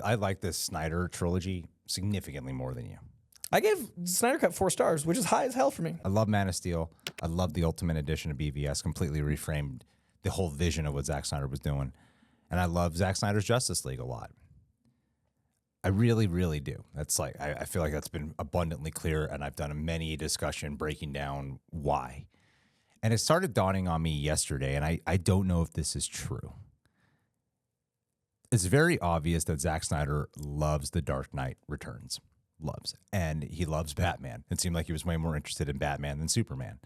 I like this Snyder trilogy significantly more than you. I gave Snyder Cut 4 stars, which is high as hell for me. I love Man of Steel. I love the Ultimate Edition of BVS. Completely reframed the whole vision of what Zack Snyder was doing. And I love Zack Snyder's Justice League a lot. I really, really do. That's like, I feel like that's been abundantly clear, and I've done many discussion breaking down why. And it started dawning on me yesterday, and I don't know if this is true. It's very obvious that Zack Snyder loves The Dark Knight Returns. Loves. And he loves Batman. It seemed like he was way more interested in Batman than Superman.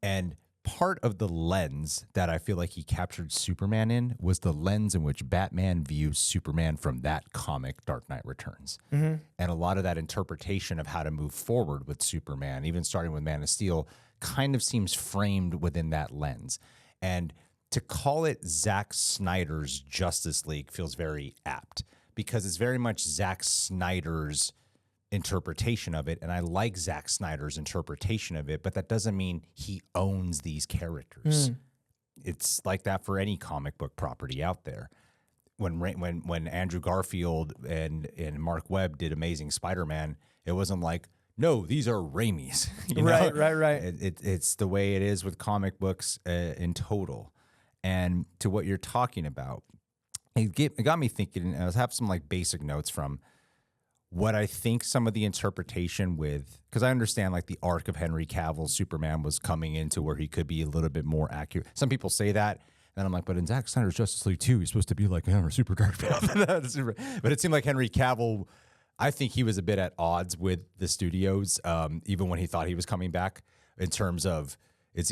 And part of the lens that I feel like he captured Superman in was the lens in which Batman views Superman from that comic, Dark Knight Returns. And a lot of that interpretation of how to move forward with Superman, even starting with Man of Steel, kind of seems framed within that lens. And to call it Zack Snyder's Justice League feels very apt because it's very much Zack Snyder's interpretation of it, and I like Zack Snyder's interpretation of it, but that doesn't mean he owns these characters. It's like that for any comic book property out there. When Andrew Garfield and Mark Webb did Amazing Spider-Man, it wasn't like, no, these are Raimi's. Right. It's the way it is with comic books in total. And to what you're talking about, it got me thinking, and I have some like basic notes from what I think some of the interpretation with, because I understand like the arc of Henry Cavill's Superman was coming into where he could be a little bit more accurate. Some people say that, and I'm like, but in Zack Snyder's Justice League 2, he's supposed to be like a super dark path. But it seemed like Henry Cavill, I think he was a bit at odds with the studios, even when he thought he was coming back in terms of,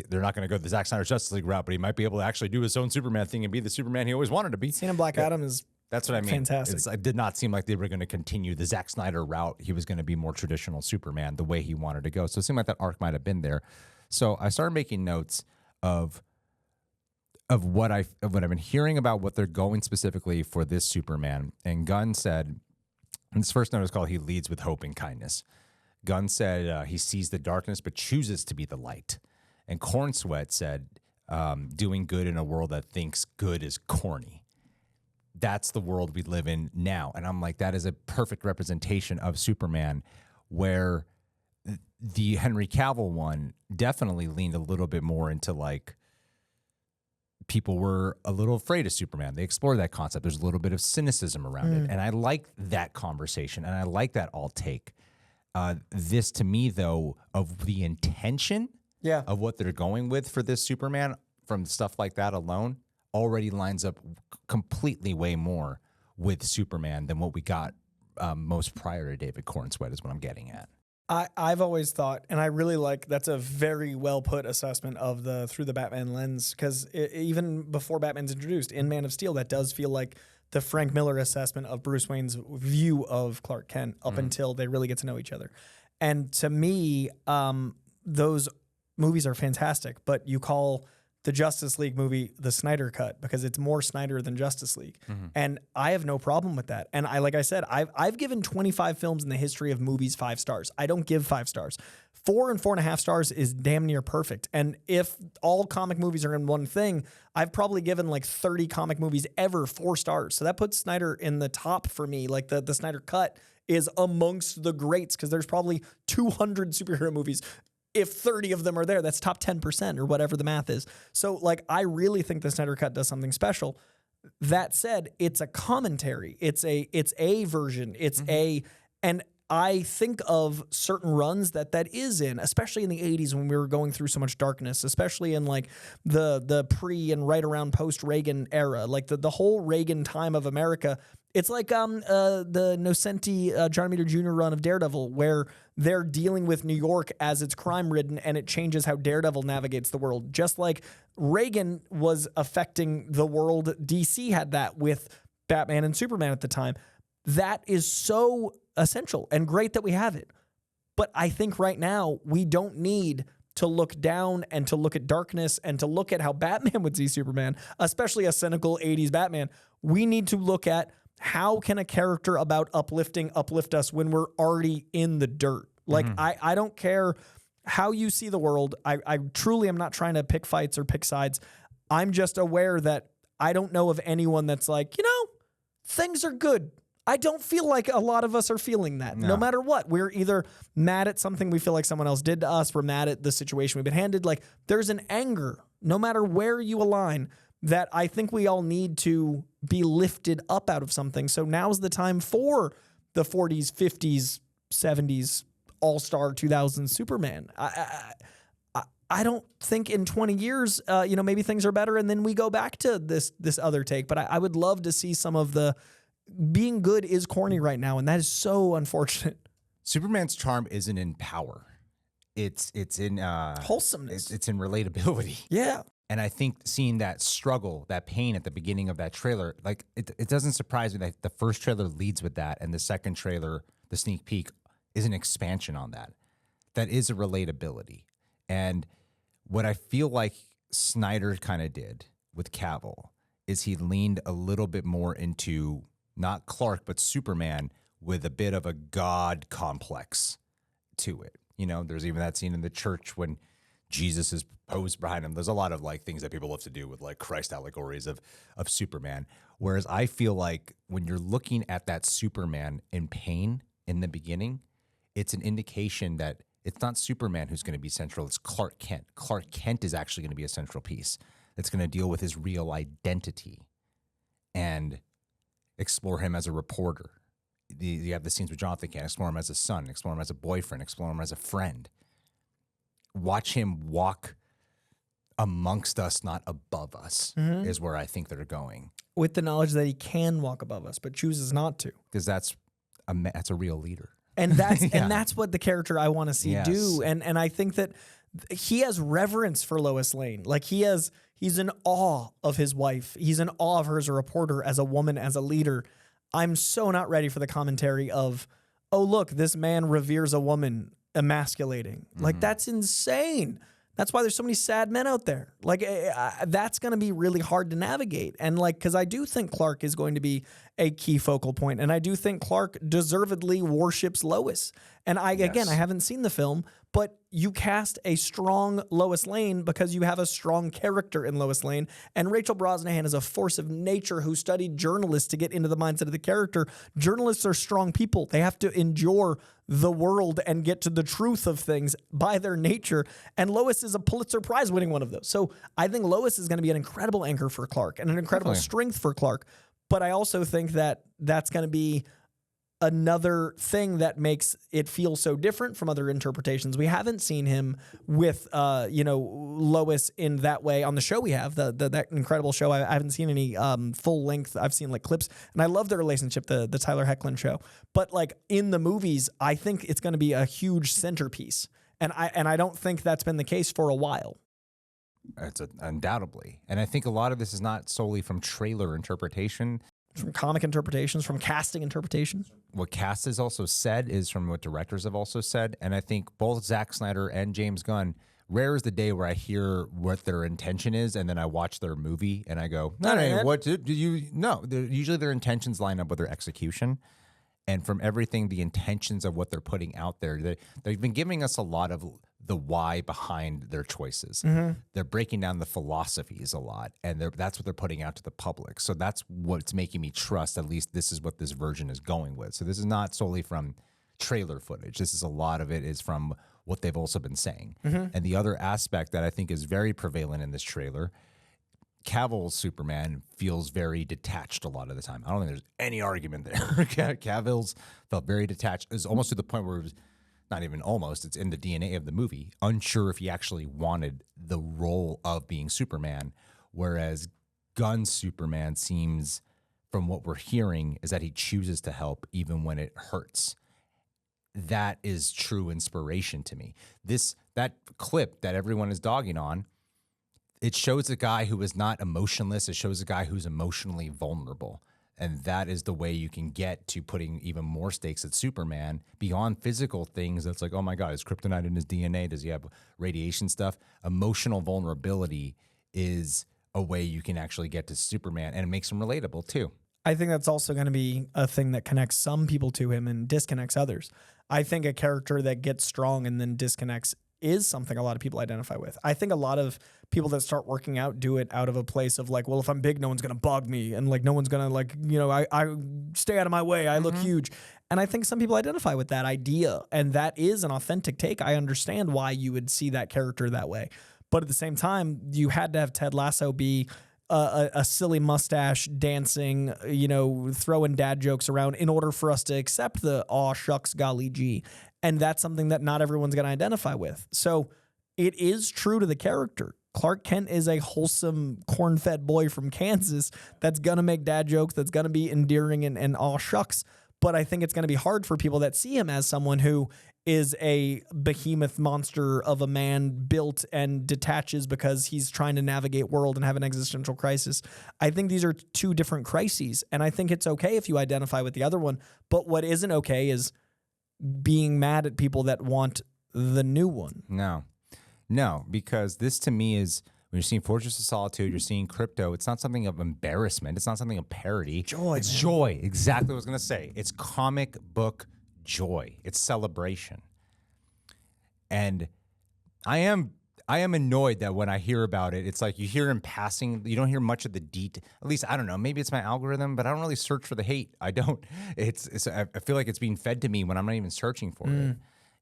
they're not going to go the Zack Snyder's Justice League route, but he might be able to actually do his own Superman thing and be the Superman he always wanted to be. Seeing Black Adam is That's what I mean. fantastic. It did not seem like they were going to continue the Zack Snyder route. He was going to be more traditional Superman the way he wanted to go. So it seemed like that arc might have been there. So I started making notes of what I've been hearing about what they're going specifically for this Superman. And Gunn said, and this first note is called "He Leads with Hope and Kindness." Gunn said he sees the darkness but chooses to be the light. And Corenswet said, doing good in a world that thinks good is corny. That's the world we live in now. And I'm like, that is a perfect representation of Superman, where the Henry Cavill one definitely leaned a little bit more into like, people were a little afraid of Superman. They explored that concept. There's a little bit of cynicism around it. And I like that conversation. And I like that all take. This to me, though, of the intention of what they're going with for this Superman from stuff like that alone already lines up completely way more with Superman than what we got most prior to David Corenswet is what I'm getting at. I've always thought, and I really like, that's a very well put assessment of the through the Batman lens, because even before Batman's introduced in Man of Steel, that does feel like the Frank Miller assessment of Bruce Wayne's view of Clark Kent up until they really get to know each other. And to me, those movies are fantastic, but you call the Justice League movie the Snyder Cut because it's more Snyder than Justice League. And I have no problem with that. And like I said, I've given 25 films in the history of movies 5 stars. I don't give 5 stars. 4 and 4.5 stars is damn near perfect. And if all comic movies are in one thing, I've probably given like 30 comic movies ever 4 stars. So that puts Snyder in the top for me. Like the Snyder Cut is amongst the greats because there's probably 200 superhero movies. If 30 of them are there, that's top 10% or whatever the math is. So like, I really think the Snyder Cut does something special. That said, it's a commentary. It's a version. It's and I think of certain runs that is in, especially in the 80s when we were going through so much darkness, especially in like the pre and right around post Reagan era, like the whole Reagan time of America. It's like the Nocenti John Romita Jr. run of Daredevil, where they're dealing with New York as it's crime-ridden, and it changes how Daredevil navigates the world. Just like Reagan was affecting the world, DC had that with Batman and Superman at the time. That is so essential and great that we have it. But I think right now we don't need to look down and to look at darkness and to look at how Batman would see Superman, especially a cynical 80s Batman. We need to look at how can a character about uplifting uplift us when we're already in the dirt? Like, I don't care how you see the world. I truly am not trying to pick fights or pick sides. I'm just aware that I don't know of anyone that's like, things are good. I don't feel like a lot of us are feeling that. No matter what, we're either mad at something we feel like someone else did to us, we're mad at the situation we've been handed. Like, there's an anger, no matter where you align, that I think we all need to be lifted up out of something. So now's the time for the 40s, 50s, 70s, all-star 2000s Superman. I don't think in 20 years, maybe things are better and then we go back to this other take. But I would love to see some of the being good is corny right now, and that is so unfortunate. Superman's charm isn't in power. It's in wholesomeness. It's in relatability. Yeah. And I think seeing that struggle, that pain at the beginning of that trailer, like it doesn't surprise me that the first trailer leads with that, and the second trailer, the sneak peek, is an expansion on that. That is a relatability. And what I feel like Snyder kind of did with Cavill is he leaned a little bit more into not Clark, but Superman with a bit of a God complex to it. You know, there's even that scene in the church when Jesus is posed behind him. There's a lot of like things that people love to do with like Christ allegories of Superman. Whereas I feel like when you're looking at that Superman in pain in the beginning, it's an indication that it's not Superman who's going to be central. It's Clark Kent. Clark Kent is actually going to be a central piece that's going to deal with his real identity and explore him as a reporter. You have the scenes with Jonathan Kent, explore him as a son, explore him as a boyfriend, explore him as a friend. Watch him walk amongst us, not above us, is where I think they're going. With the knowledge that he can walk above us, but chooses not to. Because that's a real leader. And that's and that's what the character I want to see do. And I think that he has reverence for Lois Lane. Like he's in awe of his wife. He's in awe of her as a reporter, as a woman, as a leader. I'm so not ready for the commentary of, oh, look, this man reveres a woman, emasculating. Like, that's insane. That's why there's so many sad men out there. Like, that's going to be really hard to navigate. And, like, because I do think Clark is going to be a key focal point, and I do think Clark deservedly worships Lois. And again, I haven't seen the film, but you cast a strong Lois Lane because you have a strong character in Lois Lane. And Rachel Brosnahan is a force of nature who studied journalists to get into the mindset of the character. Journalists are strong people. They have to endure the world and get to the truth of things by their nature. And Lois is a Pulitzer Prize winning one of those. So I think Lois is going to be an incredible anchor for Clark and an incredible strength for Clark. But I also think that that's going to be another thing that makes it feel so different from other interpretations. We haven't seen him with, Lois in that way on the show we have, that incredible show. I haven't seen any full length. I've seen like clips, and I love their relationship, the Tyler Hoechlin show. But like in the movies, I think it's going to be a huge centerpiece. And I don't think that's been the case for a while. It's undoubtedly. And I think a lot of this is not solely from trailer interpretation. From comic interpretations, from casting interpretations. What cast has also said is from what directors have also said. And I think both Zack Snyder and James Gunn, rare is the day where I hear what their intention is and then I watch their movie and I go, what do you know? Usually their intentions line up with their execution. And from everything, the intentions of what they're putting out there, they've been giving us a lot of the why behind their choices. They're breaking down the philosophies a lot, and that's what they're putting out to the public. So that's what's making me trust, at least this is what this version is going with. So this is not solely from trailer footage. This is a lot of it is from what they've also been saying. And the other aspect that I think is very prevalent in this trailer, Cavill's Superman feels very detached a lot of the time. I don't think there's any argument there. Cavill's felt very detached. It's almost to the point where it was not even almost, it's in the DNA of the movie, unsure if he actually wanted the role of being Superman, whereas Gunn's Superman seems, from what we're hearing, is that he chooses to help even when it hurts. That is true inspiration to me. That clip that everyone is dogging on, it shows a guy who is not emotionless. It shows a guy who's emotionally vulnerable. And that is the way you can get to putting even more stakes at Superman beyond physical things. That's like, oh my God, is kryptonite in his DNA? Does he have radiation stuff? Emotional vulnerability is a way you can actually get to Superman, and it makes him relatable too. I think that's also going to be a thing that connects some people to him and disconnects others. I think a character that gets strong and then disconnects is something a lot of people identify with. I think a lot of people that start working out do it out of a place of like, well, if I'm big, no one's going to bug me. And like, no one's going to like, I stay out of my way. I look huge. And I think some people identify with that idea. And that is an authentic take. I understand why you would see that character that way. But at the same time, you had to have Ted Lasso be a silly mustache dancing, throwing dad jokes around in order for us to accept the aw shucks golly gee. And that's something that not everyone's going to identify with. So it is true to the character. Clark Kent is a wholesome, corn-fed boy from Kansas that's going to make dad jokes, that's going to be endearing and aw shucks. But I think it's going to be hard for people that see him as someone who is a behemoth monster of a man built and detaches because he's trying to navigate world and have an existential crisis. I think these are two different crises. And I think it's okay if you identify with the other one. But what isn't okay is being mad at people that want the new one. No, because this to me is, when you're seeing Fortress of Solitude, you're seeing Krypto, it's not something of embarrassment. It's not something of parody. Joy. It's joy. Exactly what I was going to say. It's comic book joy. It's celebration. And I am annoyed that when I hear about it, it's like you hear in passing, you don't hear much of the detail. At least, I don't know, maybe it's my algorithm, but I don't really search for the hate. I don't. I feel like it's being fed to me when I'm not even searching for it.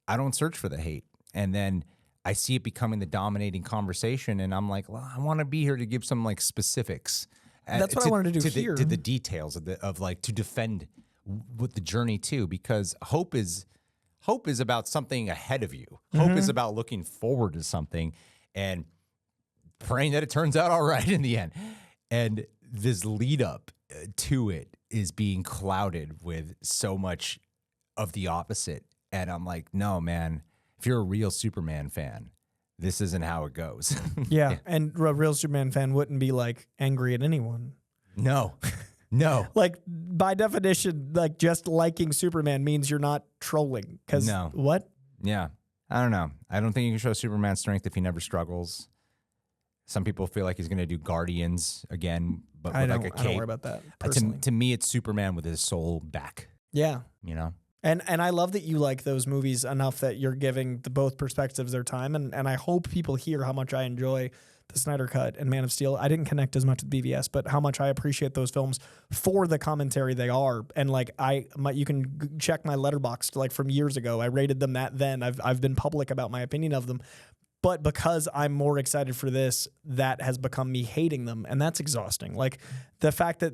I don't search for the hate. And then I see it becoming the dominating conversation, and I'm like, well, I want to be here to give some like specifics. That's what I wanted to do here. To the details of like to defend with the journey too, because hope is about something ahead of you. Hope is about looking forward to something and praying that it turns out all right in the end. And this lead up to it is being clouded with so much of the opposite. And I'm like, no, man, if you're a real Superman fan, this isn't how it goes. Yeah. And a real Superman fan wouldn't be like angry at anyone. No. Like by definition, like just liking Superman means you're not trolling. Because what? Yeah. I don't know. I don't think you can show Superman strength if he never struggles. Some people feel like he's going to do Guardians again, but with like a cape. I don't worry about that personally. To me, it's Superman with his soul back. Yeah. And I love that you like those movies enough that you're giving both perspectives their time. And I hope people hear how much I enjoy the Snyder Cut and Man of Steel. I didn't connect as much with BVS, but how much I appreciate those films for the commentary they are. And like you can check my letterboxd like from years ago. I rated them then. I've been public about my opinion of them. But because I'm more excited for this, that has become me hating them. And that's exhausting. Like the fact that,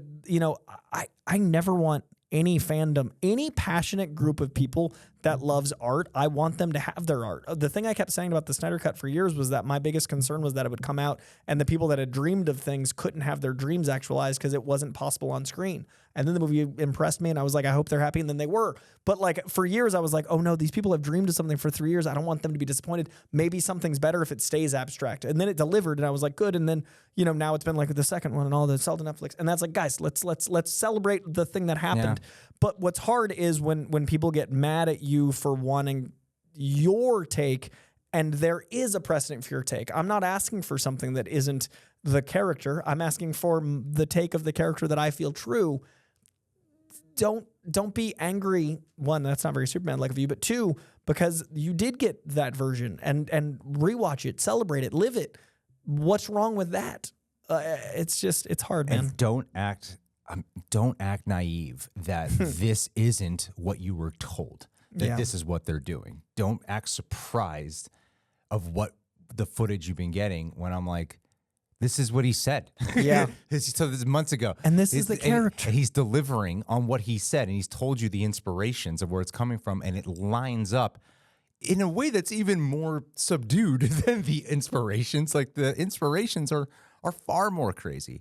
I never want any fandom, any passionate group of people that loves art, I want them to have their art. The thing I kept saying about the Snyder Cut for years was that my biggest concern was that it would come out and the people that had dreamed of things couldn't have their dreams actualized because it wasn't possible on screen. And then the movie impressed me and I was like, I hope they're happy. And then they were. But like for years, I was like, oh no, these people have dreamed of something for 3 years. I don't want them to be disappointed. Maybe something's better if it stays abstract. And then it delivered and I was like, good. And then, now it's been like the second one and all the sell to Netflix. And that's like, guys, let's celebrate the thing that happened. Yeah. But what's hard is when people get mad at you for wanting your take, and there is a precedent for your take. I'm not asking for something that isn't the character. I'm asking for the take of the character that I feel true. Don't be angry. One, that's not very Superman-like of you, but two, because you did get that version and rewatch it, celebrate it, live it. What's wrong with that? It's hard, man. And don't act naive that this isn't what you were told, that this is what they're doing. Don't act surprised of what the footage you've been getting when I'm like, this is what he said. Yeah. So this is months ago. And this is the character. And he's delivering on what he said, and he's told you the inspirations of where it's coming from, and it lines up in a way that's even more subdued than the inspirations. Like the inspirations are far more crazy.